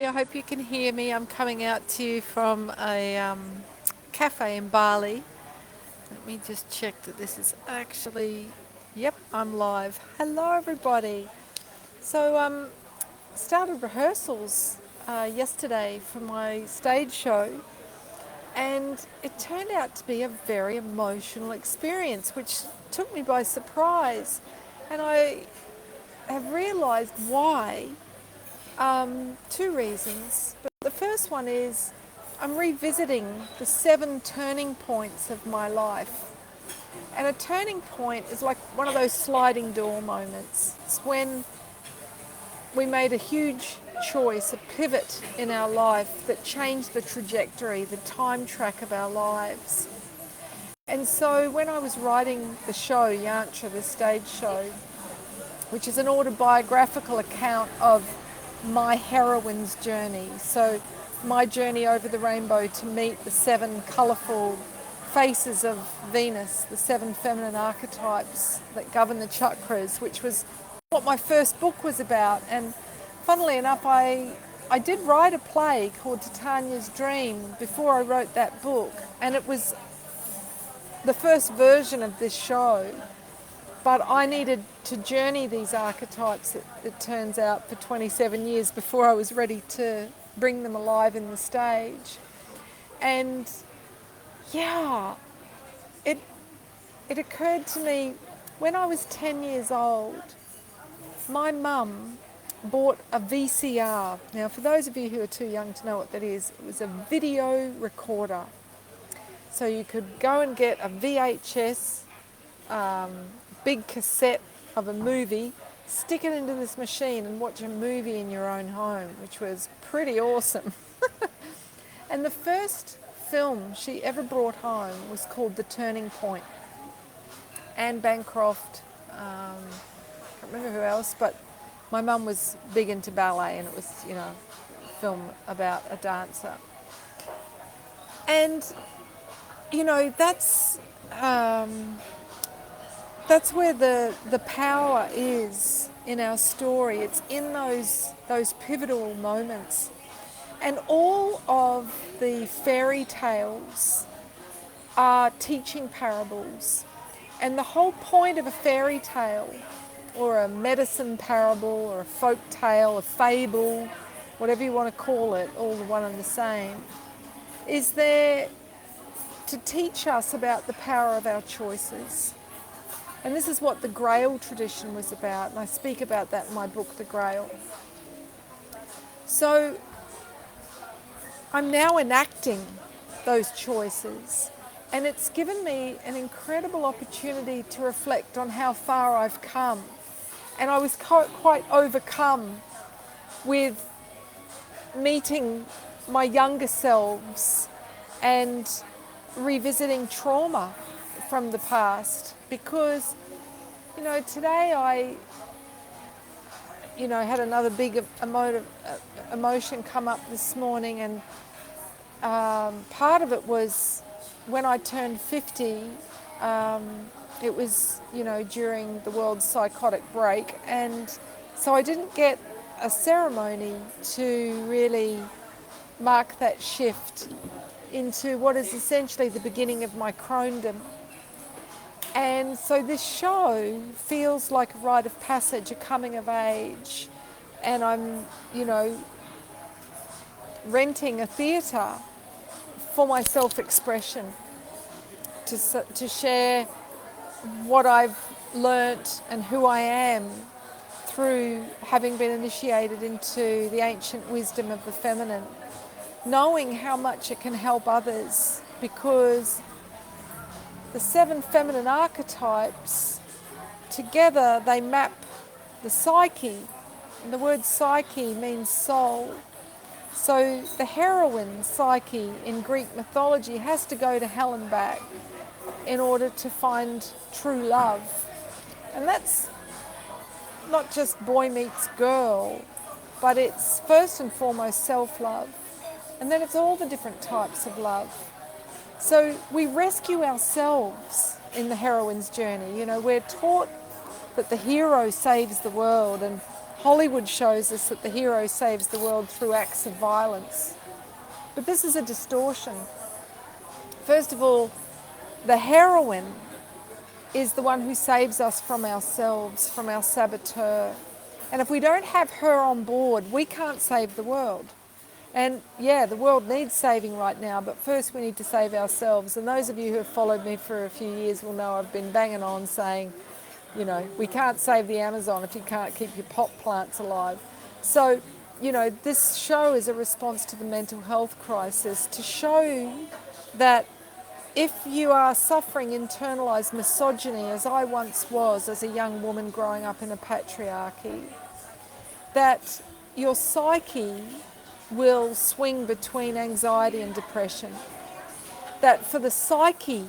I hope you can hear me. I'm coming out to you from a cafe in Bali. Let me just check that this is actually, yep, I'm live. Hello, everybody. So, started rehearsals yesterday for my stage show, and it turned out to be a very emotional experience, which took me by surprise. And I have realised why. Two reasons. But the first one is I'm revisiting the 7 turning points of my life. And a turning point is like one of those sliding door moments. It's when we made a huge choice, a pivot in our life that changed the trajectory, the time track of our lives. And so when I was writing the show, Yantra, the stage show, which is an autobiographical account of my heroine's journey. So my journey over the rainbow to meet the 7 colourful faces of Venus, the 7 feminine archetypes that govern the chakras, which was what my first book was about. And funnily enough, I did write a play called Titania's Dream before I wrote that book, and it was the first version of this show. But I needed to journey these archetypes, it turns out, for 27 years before I was ready to bring them alive in the stage. And yeah, it occurred to me when I was 10 years old, my mum bought a VCR. Now, for those of you who are too young to know what that is, it was a video recorder. So you could go and get a VHS, big cassette of a movie, stick it into this machine and watch a movie in your own home, which was pretty awesome. And the first film she ever brought home was called The Turning Point. Anne Bancroft, I can't remember who else, but my mum was big into ballet, and it was, a film about a dancer. And, that's where the power is in our story. It's in those pivotal moments. And all of the fairy tales are teaching parables. And the whole point of a fairy tale, or a medicine parable, or a folk tale, a fable, whatever you want to call it, all the one and the same, is there to teach us about the power of our choices. And this is what the Grail tradition was about, and I speak about that in my book, The Grail. So I'm now enacting those choices, and it's given me an incredible opportunity to reflect on how far I've come. And I was quite overcome with meeting my younger selves and revisiting trauma from the past, because today I had another big emotion come up this morning, and part of it was when I turned 50. It was during the world's psychotic break, and so I didn't get a ceremony to really mark that shift into what is essentially the beginning of my crondom. And so this show feels like a rite of passage, a coming of age. And I'm, renting a theatre for my self-expression, to share what I've learnt and who I am through having been initiated into the ancient wisdom of the feminine, knowing how much it can help others, because the 7 feminine archetypes, together they map the psyche, and the word psyche means soul. So the heroine psyche in Greek mythology has to go to hell and back in order to find true love. And that's not just boy meets girl, but it's first and foremost self-love. And then it's all the different types of love. So we rescue ourselves in the heroine's journey. We're taught that the hero saves the world, and Hollywood shows us that the hero saves the world through acts of violence. But this is a distortion. First of all, the heroine is the one who saves us from ourselves, from our saboteur. And if we don't have her on board, we can't save the world. And yeah, the world needs saving right now, but first we need to save ourselves. And those of you who have followed me for a few years will know I've been banging on saying, you know, we can't save the Amazon if you can't keep your pot plants alive. So, you know, this show is a response to the mental health crisis to show that if you are suffering internalized misogyny, as I once was as a young woman growing up in a patriarchy, that your psyche will swing between anxiety and depression. That for the psyche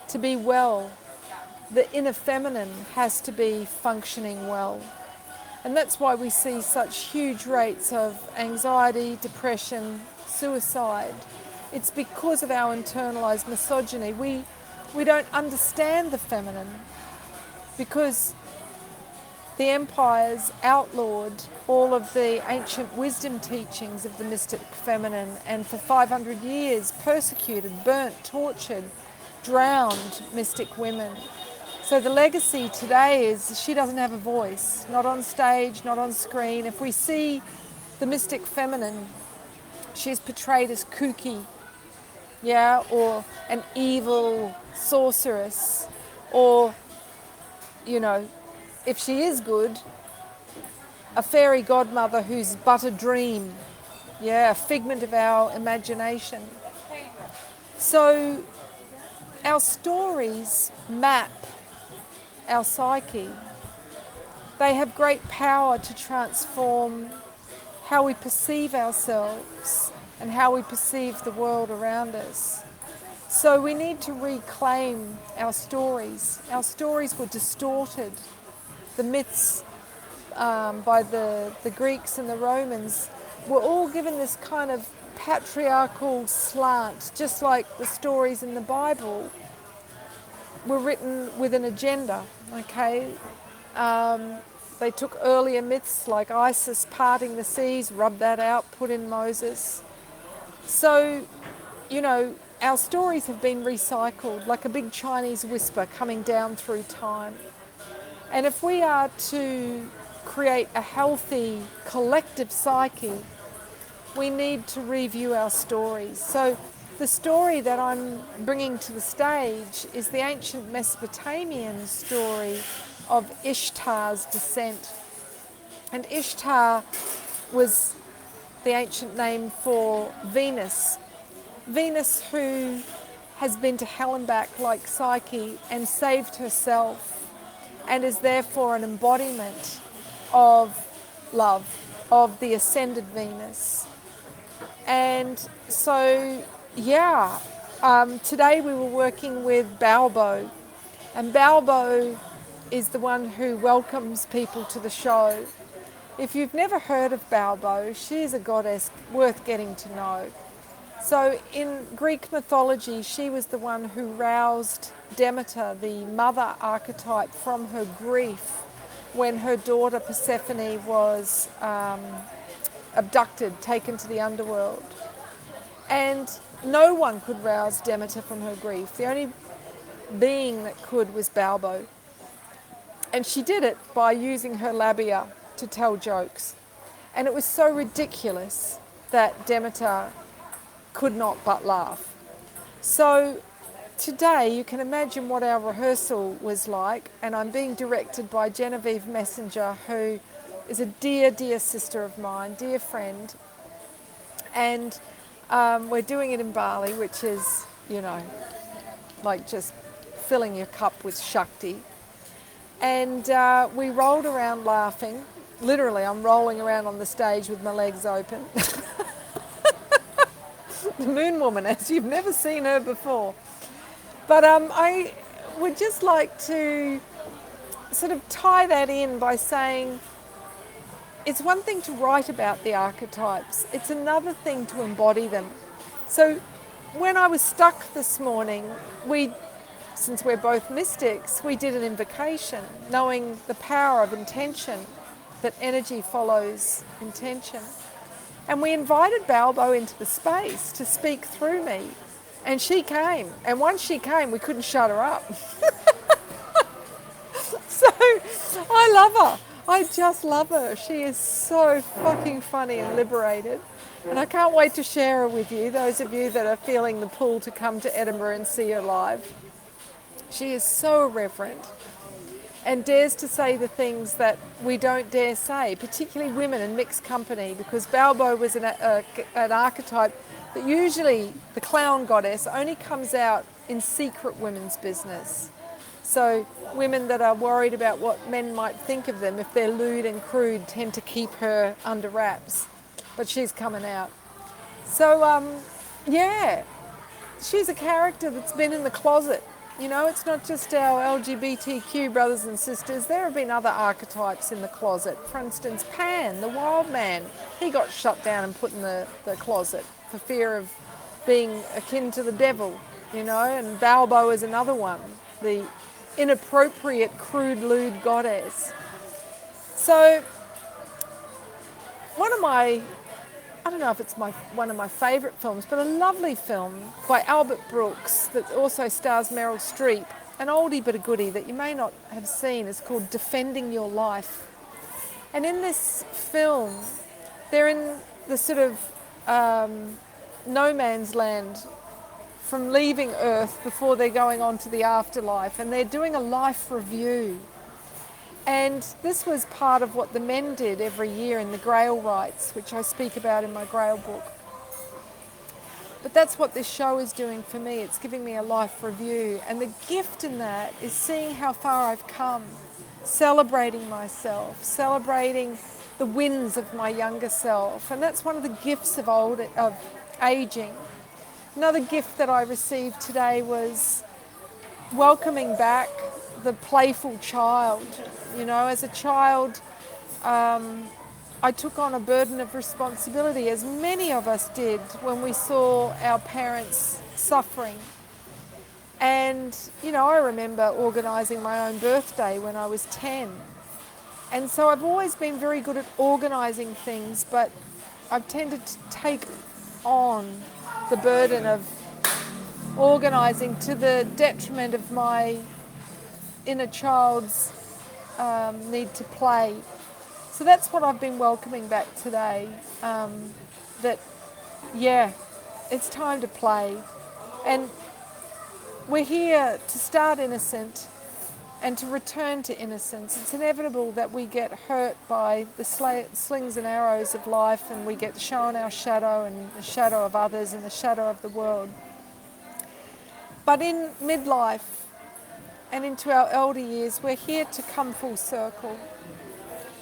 to be well, the inner feminine has to be functioning well. And that's why we see such huge rates of anxiety, depression, suicide. It's because of our internalized misogyny. We don't understand the feminine because the empires outlawed all of the ancient wisdom teachings of the mystic feminine, and for 500 years persecuted, burnt, tortured, drowned mystic women. So the legacy today is she doesn't have a voice, not on stage, not on screen. If we see the mystic feminine, she's portrayed as kooky, yeah, or an evil sorceress, or, you know, if she is good, a fairy godmother who's but a dream, yeah, a figment of our imagination. So our stories map our psyche. They have great power to transform how we perceive ourselves and how we perceive the world around us. So we need to reclaim our stories. Our stories were distorted. The myths by the Greeks and the Romans were all given this kind of patriarchal slant, just like the stories in the Bible were written with an agenda, okay? They took earlier myths like Isis parting the seas, rubbed that out, put in Moses. So, you know, our stories have been recycled like a big Chinese whisper coming down through time. And if we are to create a healthy collective psyche, we need to review our stories. So the story that I'm bringing to the stage is the ancient Mesopotamian story of Ishtar's descent. And Ishtar was the ancient name for Venus. Venus who has been to hell and back like Psyche and saved herself and is therefore an embodiment of love, of the ascended Venus. And so, yeah, today we were working with Baubo, and Baubo is the one who welcomes people to the show. If you've never heard of Baubo, she is a goddess worth getting to know. So in Greek mythology, she was the one who roused Demeter, the mother archetype, from her grief when her daughter Persephone was abducted, taken to the underworld. And no one could rouse Demeter from her grief. The only being that could was Baubo. And she did it by using her labia to tell jokes. And it was so ridiculous that Demeter could not but laugh. So today you can imagine what our rehearsal was like, and I'm being directed by Genevieve Messenger, who is a dear, dear sister of mine, dear friend. And we're doing it in Bali, which is, you know, like just filling your cup with Shakti. And we rolled around laughing. Literally, I'm rolling around on the stage with my legs open. The Moon Woman, as you've never seen her before. But I would just like to sort of tie that in by saying it's one thing to write about the archetypes, it's another thing to embody them. So when I was stuck this morning, since we're both mystics, we did an invocation, knowing the power of intention. that energy follows intention. And we invited Baubo into the space to speak through me. And she came. And once she came, we couldn't shut her up. So I love her. I just love her. She is so fucking funny and liberated. And I can't wait to share her with you, those of you that are feeling the pull to come to Edinburgh and see her live. She is so irreverent and dares to say the things that we don't dare say, particularly women in mixed company, because Baubo was an archetype that usually the clown goddess only comes out in secret women's business. So women that are worried about what men might think of them if they're lewd and crude tend to keep her under wraps. But she's coming out. So, yeah, she's a character that's been in the closet. You know, it's not just our LGBTQ brothers and sisters. There have been other archetypes in the closet. For instance, Pan, the wild man, he got shut down and put in the closet for fear of being akin to the devil, you know, and Baubo is another one, the inappropriate, crude, lewd goddess. So one of my, I don't know if it's one of my favourite films, but a lovely film by Albert Brooks that also stars Meryl Streep, an oldie but a goodie that you may not have seen, is called Defending Your Life. And in this film, they're in the sort of no man's land from leaving Earth before they're going on to the afterlife, and they're doing a life review. And this was part of what the men did every year in the Grail rites, which I speak about in my Grail book. But that's what this show is doing for me. It's giving me a life review. And the gift in that is seeing how far I've come, celebrating myself, celebrating the wins of my younger self. And that's one of the gifts of aging. Another gift that I received today was welcoming back the playful child. You know, as a child, I took on a burden of responsibility, as many of us did when we saw our parents suffering. And, you know, I remember organising my own birthday when I was 10. And so I've always been very good at organising things, but I've tended to take on the burden of organising to the detriment of my inner child's need to play. So that's what I've been welcoming back today, that, yeah, it's time to play. And we're here to start innocent and to return to innocence. It's inevitable that we get hurt by the slings and arrows of life, and we get shown our shadow and the shadow of others and the shadow of the world. But in midlife and into our elder years, we're here to come full circle,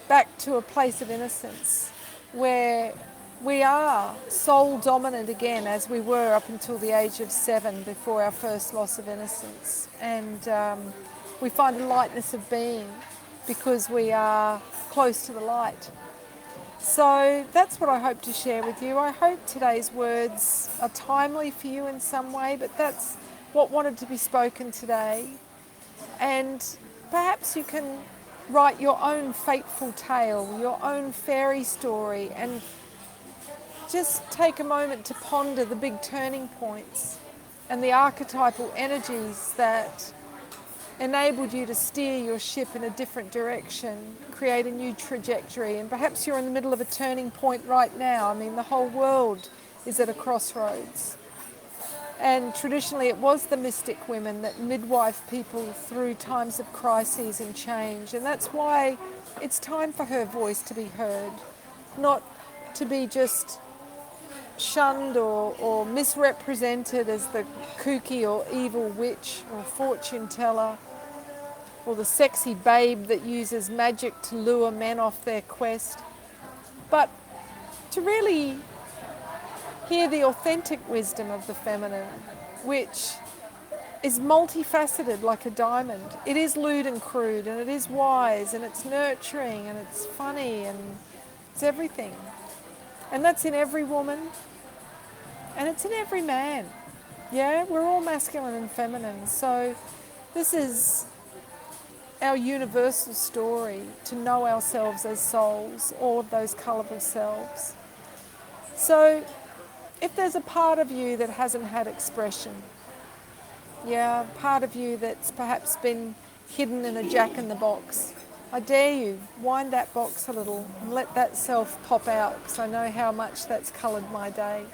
back to a place of innocence where we are soul dominant again, as we were up until the age of 7 before our first loss of innocence. And we find a lightness of being because we are close to the light. So that's what I hope to share with you. I hope today's words are timely for you in some way, but that's what wanted to be spoken today. And perhaps you can write your own fateful tale, your own fairy story, and just take a moment to ponder the big turning points and the archetypal energies that enabled you to steer your ship in a different direction, create a new trajectory. And perhaps you're in the middle of a turning point right now. I mean, the whole world is at a crossroads. And traditionally it was the mystic women that midwife people through times of crises and change. And that's why it's time for her voice to be heard, not to be just shunned or misrepresented as the kooky or evil witch or fortune teller or the sexy babe that uses magic to lure men off their quest, but to really hear the authentic wisdom of the feminine, which is multifaceted like a diamond. It is lewd and crude, and it is wise, and it's nurturing, and it's funny, and it's everything. And that's in every woman, and it's in every man. Yeah, we're all masculine and feminine. So this is our universal story, to know ourselves as souls, all of those colourful selves. So if there's a part of you that hasn't had expression, yeah, part of you that's perhaps been hidden in a jack-in-the-box, I dare you, wind that box a little and let that self pop out, because I know how much that's coloured my day.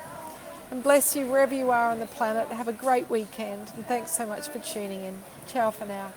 And bless you wherever you are on the planet. Have a great weekend, and thanks so much for tuning in. Ciao for now.